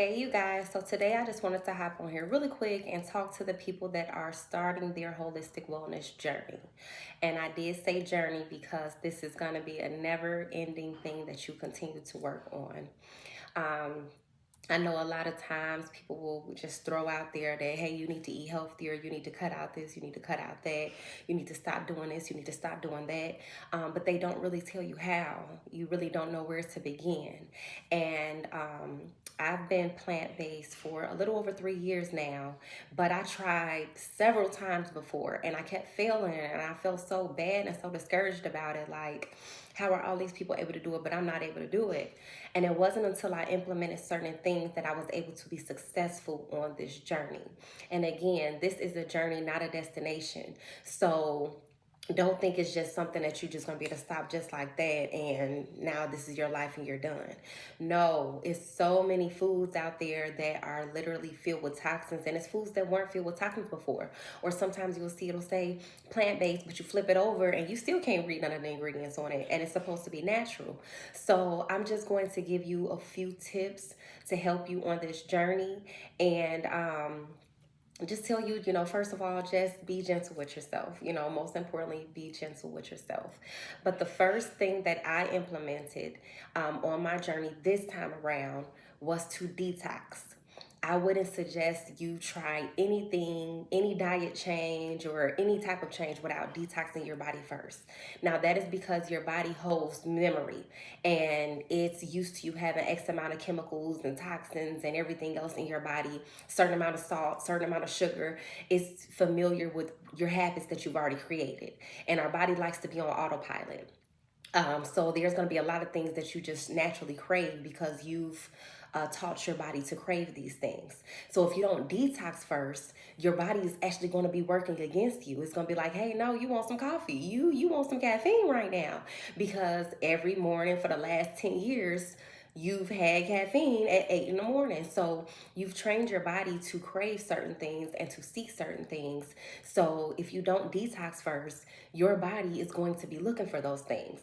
Hey, you guys. So today I just wanted to hop on here really quick and talk to the people that are starting their holistic wellness journey. And I did say journey because this is going to be a never ending thing that you continue to work on. Um, I know a lot of times people will just throw out there that, hey, you need to eat healthier, you need to cut out this, you need to cut out that, you need to stop doing this, you need to stop doing that. But they don't really tell you how. You really don't know where to begin. And I've been plant based for a little over 3 years now, but I tried several times before and I kept failing and I felt so bad and so discouraged about it. Like, how are all these people able to do it, but I'm not able to do it? And it wasn't until I implemented certain things that I was able to be successful on this journey. And again, this is a journey, not a destination. So don't think it's just something that you're just going to be able to stop just like that and now this is your life and you're done. No, it's so many foods out there that are literally filled with toxins, and it's foods that weren't filled with toxins before. Or sometimes you'll see it'll say plant-based, but you flip it over and you still can't read none of the ingredients on it, and it's supposed to be natural. So I'm just going to give you a few tips to help you on this journey. And just tell you, first of all, just be gentle with yourself. Most importantly, be gentle with yourself. But the first thing that I implemented on my journey this time around was to detox. I wouldn't suggest you try anything, any diet change or any type of change without detoxing your body first. Now, that is because your body holds memory and it's used to you having X amount of chemicals and toxins and everything else in your body, certain amount of salt, certain amount of sugar. It's familiar with your habits that you've already created. And our body likes to be on autopilot. So there's going to be a lot of things that you just naturally crave because you've taught your body to crave these things. So if you don't detox first, your body is actually going to be working against you. It's going to be like, hey, no, you want some coffee. You want some caffeine right now. Because every morning for the last 10 years, you've had caffeine at 8 in the morning. So you've trained your body to crave certain things and to seek certain things. So if you don't detox first, your body is going to be looking for those things.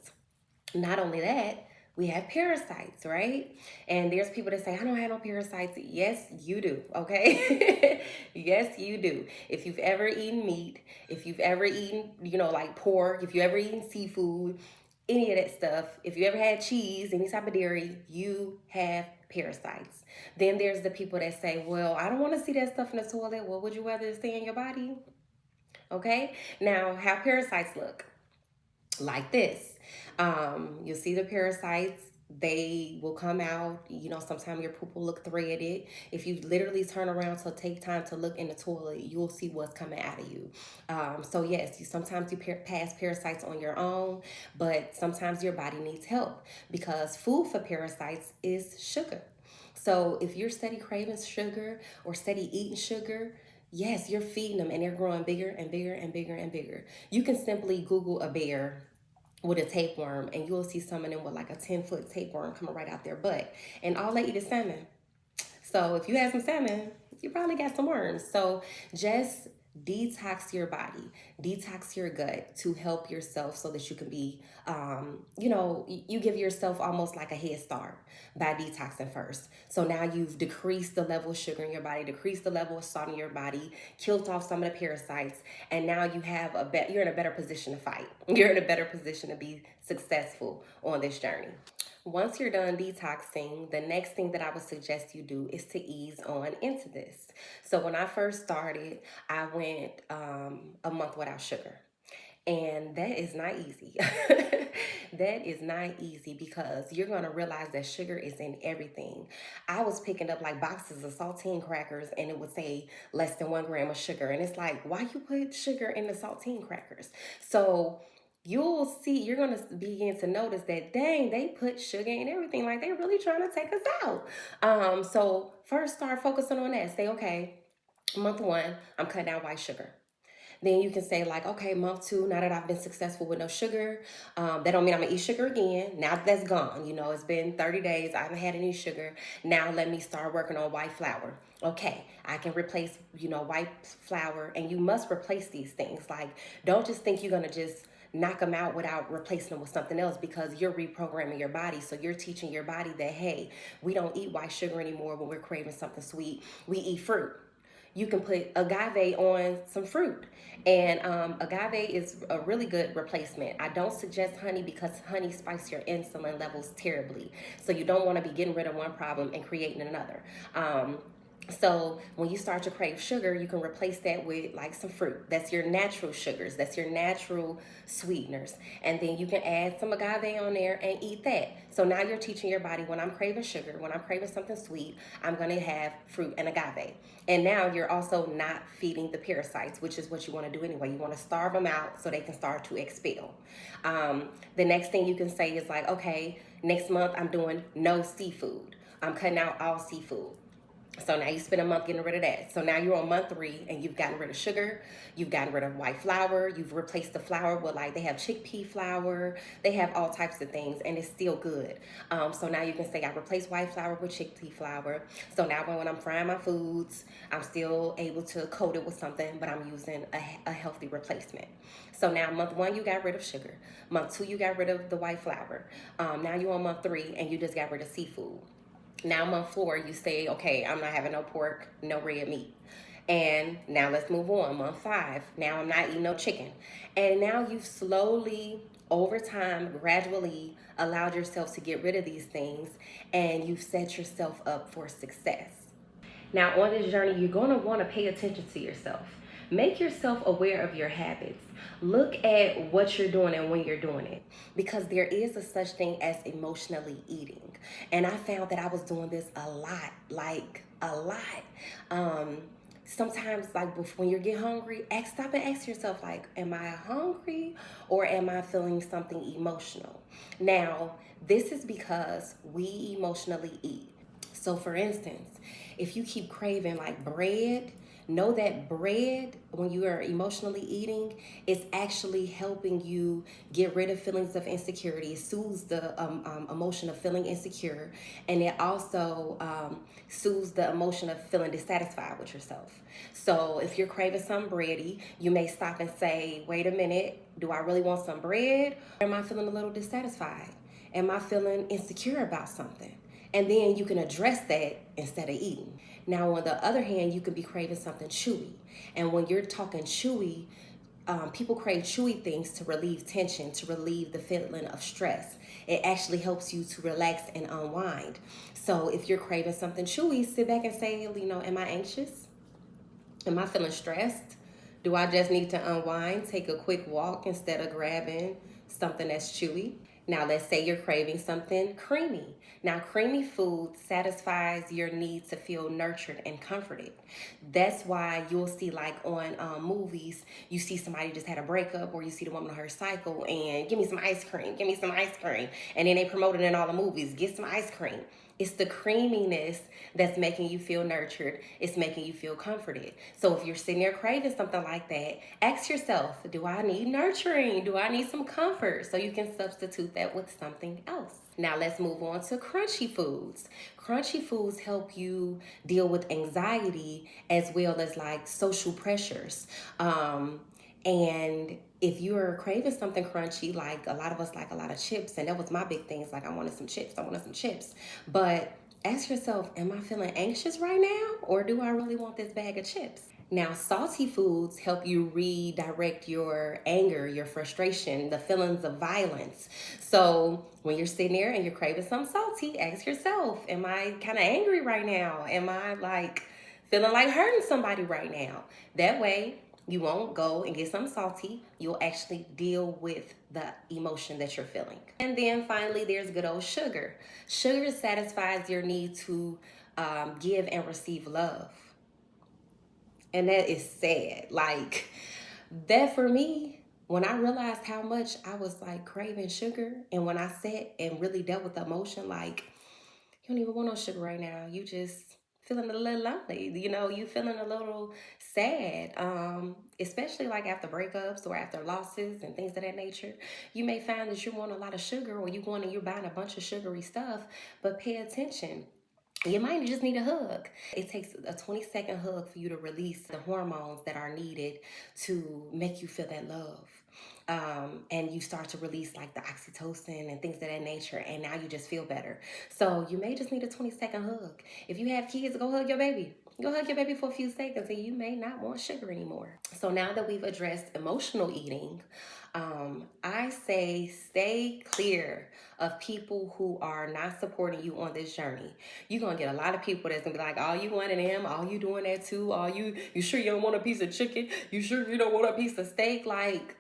Not only that, we have parasites, right? And there's people that say, I don't have no parasites. Yes, you do, okay? Yes, you do. If you've ever eaten meat, if you've ever eaten, like pork, if you ever eaten seafood, any of that stuff, if you ever had cheese, any type of dairy, you have parasites. Then there's the people that say, well, I don't want to see that stuff in the toilet. Well, would you rather stay in your body? Okay? Now, how parasites look? Like this. You'll see the parasites. They will come out. Sometimes your poop will look threaded. If you literally turn around to take time to look in the toilet, you'll see what's coming out of you. So yes, sometimes you pass parasites on your own, but sometimes your body needs help because food for parasites is sugar. So if you're steady craving sugar or steady eating sugar, yes, you're feeding them and they're growing bigger and bigger and bigger and bigger. You can simply Google a bear with a tapeworm and you'll see some of them with like a 10-foot tapeworm coming right out their butt. And all they eat is salmon. So if you have some salmon, you probably got some worms. So just detox your body, detox your gut to help yourself so that you can be, you give yourself almost like a head start by detoxing first. So now you've decreased the level of sugar in your body, decreased the level of salt in your body, killed off some of the parasites, and now you have you're in a better position to fight. You're in a better position to be successful on this journey. Once you're done detoxing, the next thing that I would suggest you do is to ease on into this. So when I first started, I went a month without sugar. And that is not easy. That is not easy because you're going to realize that sugar is in everything. I was picking up like boxes of saltine crackers and it would say less than 1 gram of sugar. And it's like, why you put sugar in the saltine crackers? So you're going to begin to notice that, dang, they put sugar in everything. Like they're really trying to take us out. So first start focusing on that. Say, okay, month one, I'm cutting out white sugar. Then you can say like, okay, month two, now that I've been successful with no sugar, that don't mean I'm gonna eat sugar again. Now that that's gone, it's been 30 days, I haven't had any sugar. Now let me start working on white flour. Okay, I can replace, white flour, and you must replace these things. Like, don't just think you're gonna just knock them out without replacing them with something else, because you're reprogramming your body. So you're teaching your body that, hey, we don't eat white sugar anymore when we're craving something sweet. We eat fruit. You can put agave on some fruit. And agave is a really good replacement. I don't suggest honey because honey spikes your insulin levels terribly. So you don't want to be getting rid of one problem and creating another. So when you start to crave sugar, you can replace that with like some fruit. That's your natural sugars. That's your natural sweeteners. And then you can add some agave on there and eat that. So now you're teaching your body, when I'm craving sugar, when I'm craving something sweet, I'm going to have fruit and agave. And now you're also not feeding the parasites, which is what you want to do anyway. You want to starve them out so they can start to expel. The next thing you can say is like, okay, next month I'm doing no seafood. I'm cutting out all seafood. So now you spend a month getting rid of that. So now you're on month 3 and you've gotten rid of sugar. You've gotten rid of white flour. You've replaced the flour with, like, they have chickpea flour. They have all types of things and it's still good. So now you can say I replaced white flour with chickpea flour. So now when I'm frying my foods, I'm still able to coat it with something, but I'm using a healthy replacement. So now month 1, you got rid of sugar. Month 2, you got rid of the white flour. Now you're on month 3 and you just got rid of seafood. Now month 4, you say, okay, I'm not having no pork, no red meat. And now let's move on. Month 5, now I'm not eating no chicken. And now you've slowly, over time, gradually allowed yourself to get rid of these things, and you've set yourself up for success. Now, on this journey, you're going to want to pay attention to yourself. Make yourself aware of your habits. Look at what you're doing and when you're doing it, because there is a such thing as emotionally eating. And I found that I was doing this a lot, like a lot. Sometimes, like, when you get hungry, stop and ask yourself, like, am I hungry or am I feeling something emotional? Now, this is because we emotionally eat. So for instance, if you keep craving like bread, know that bread, when you are emotionally eating, is actually helping you get rid of feelings of insecurity. It soothes the emotion of feeling insecure, and it also soothes the emotion of feeling dissatisfied with yourself. So if you're craving some bready, you may stop and say, wait a minute, do I really want some bread? Or am I feeling a little dissatisfied? Am I feeling insecure about something? And then you can address that instead of eating. Now, on the other hand, you could be craving something chewy. And when you're talking chewy, people crave chewy things to relieve tension, to relieve the feeling of stress. It actually helps you to relax and unwind. So if you're craving something chewy, sit back and say, am I anxious? Am I feeling stressed? Do I just need to unwind, take a quick walk instead of grabbing something that's chewy? Now, let's say you're craving something creamy. Now, creamy food satisfies your need to feel nurtured and comforted. That's why you'll see, like, on movies, you see somebody just had a breakup, or you see the woman on her cycle and give me some ice cream, give me some ice cream. And then they promote it in all the movies, get some ice cream. It's the creaminess that's making you feel nurtured. It's making you feel comforted. So if you're sitting there craving something like that, ask yourself, do I need nurturing? Do I need some comfort? So you can substitute that with something else. Now let's move on to crunchy foods. Crunchy foods help you deal with anxiety as well as like social pressures. And if you're craving something crunchy, like a lot of us like a lot of chips, and that was my big thing. It's like, I wanted some chips. But ask yourself, am I feeling anxious right now? Or do I really want this bag of chips? Now, salty foods help you redirect your anger, your frustration, the feelings of violence. So when you're sitting there and you're craving something salty, ask yourself, am I kind of angry right now? Am I like feeling like hurting somebody right now? That way, you won't go and get something salty. You'll actually deal with the emotion that you're feeling. And then finally, there's good old sugar. Sugar satisfies your need to give and receive love. And that is sad. Like, that for me, when I realized how much I was like craving sugar, and when I sat and really dealt with the emotion, like, you don't even want no sugar right now. You just feeling a little lonely. You feeling a little sad. Especially like after breakups or after losses and things of that nature. You may find that you want a lot of sugar, or you going and you're buying a bunch of sugary stuff, but pay attention. You might just need a hug. It takes a 20-second hug for you to release the hormones that are needed to make you feel that love. And you start to release like the oxytocin and things of that nature, and now you just feel better. So you may just need a 20-second hug. If you have kids, go hug your baby. Go hug your baby for a few seconds, and you may not want sugar anymore. So now that we've addressed emotional eating, I say stay clear of people who are not supporting you on this journey. You're gonna get a lot of people that's gonna be like, all you one of them, all you doing that too, all you sure you don't want a piece of chicken? You sure you don't want a piece of steak? Like,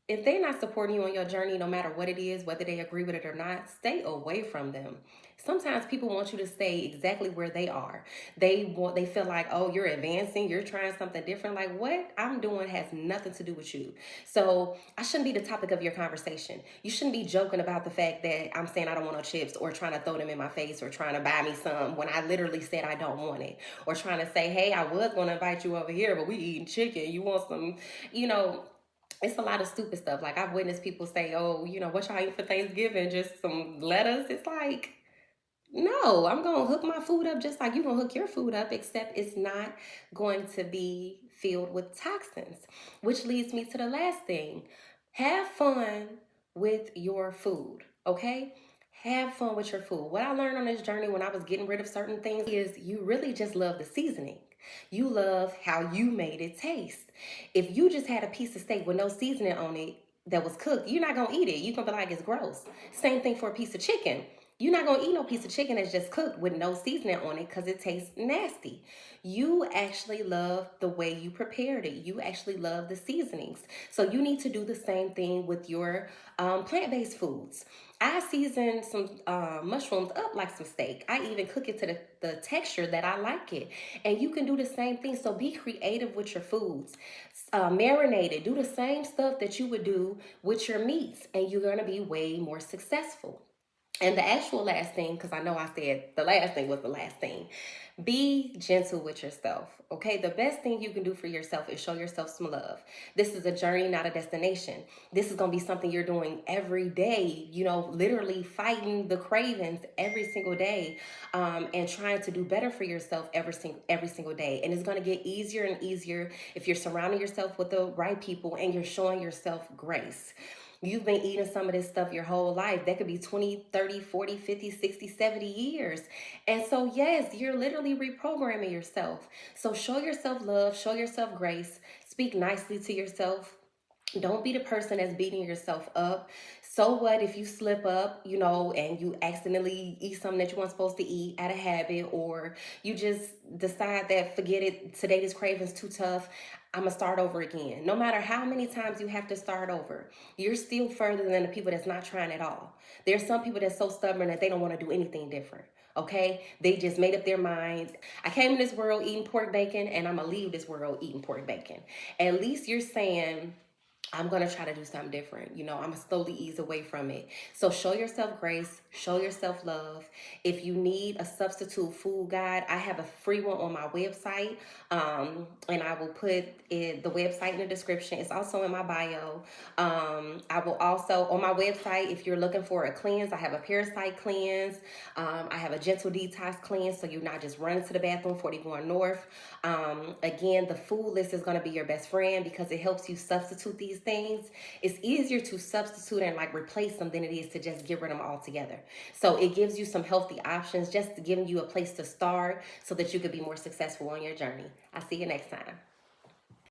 if they're not supporting you on your journey, no matter what it is, whether they agree with it or not, stay away from them. Sometimes people want you to stay exactly where they are. They feel like, oh, you're advancing, you're trying something different. Like, what I'm doing has nothing to do with you. So I shouldn't be the topic of your conversation. You shouldn't be joking about the fact that I'm saying I don't want no chips, or trying to throw them in my face, or trying to buy me some when I literally said I don't want it, or trying to say, hey, I was going to invite you over here, but we eating chicken. You want some, you know, it's a lot of stupid stuff. Like, I've witnessed people say, oh, what y'all eat for Thanksgiving? Just some lettuce. It's like, no, I'm going to hook my food up just like you're going to hook your food up, except it's not going to be filled with toxins. Which leads me to the last thing. Have fun with your food, okay? Have fun with your food. What I learned on this journey when I was getting rid of certain things is you really just love the seasoning. You love how you made it taste. If you just had a piece of steak with no seasoning on it that was cooked, you're not going to eat it. You're going to be like, it's gross. Same thing for a piece of chicken. You're not going to eat no piece of chicken that's just cooked with no seasoning on it because it tastes nasty. You actually love the way you prepared it. You actually love the seasonings. So you need to do the same thing with your plant-based foods. I season some mushrooms up like some steak. I even cook it to the texture that I like it. And you can do the same thing. So be creative with your foods. Marinate it. Do the same stuff that you would do with your meats, and you're going to be way more successful. And the actual last thing, because I know I said the last thing was the last thing, be gentle with yourself, okay? The best thing you can do for yourself is show yourself some love. This is a journey, not a destination. This is going to be something you're doing every day, literally fighting the cravings every single day, and trying to do better for yourself every single day. And it's going to get easier and easier if you're surrounding yourself with the right people and you're showing yourself grace. You've been eating some of this stuff your whole life. That could be 20, 30, 40, 50, 60, 70 years. And so, yes, you're literally reprogramming yourself. So show yourself love, show yourself grace, speak nicely to yourself. Don't be the person that's beating yourself up. So what if you slip up, and you accidentally eat something that you weren't supposed to eat out of habit, or you just decide that, forget it, today this craving's too tough, I'm going to start over again. No matter how many times you have to start over, you're still further than the people that's not trying at all. There's some people that's so stubborn that they don't want to do anything different. Okay? They just made up their minds. I came in this world eating pork bacon, and I'm going to leave this world eating pork bacon. At least you're saying, I'm going to try to do something different. I'm going to slowly ease away from it. So show yourself grace, show yourself love. If you need a substitute food guide, I have a free one on my website. And I will put the website in the description. It's also in my bio. I will also, on my website, if you're looking for a cleanse, I have a Parasite cleanse. I have a gentle detox cleanse, so you're not just running to the bathroom 41 North. Again, the food list is going to be your best friend because it helps you substitute these things. It's easier to substitute and replace them than it is to just get rid of them altogether. So it gives you some healthy options, just giving you a place to start so that you could be more successful on your journey. I'll see you next time.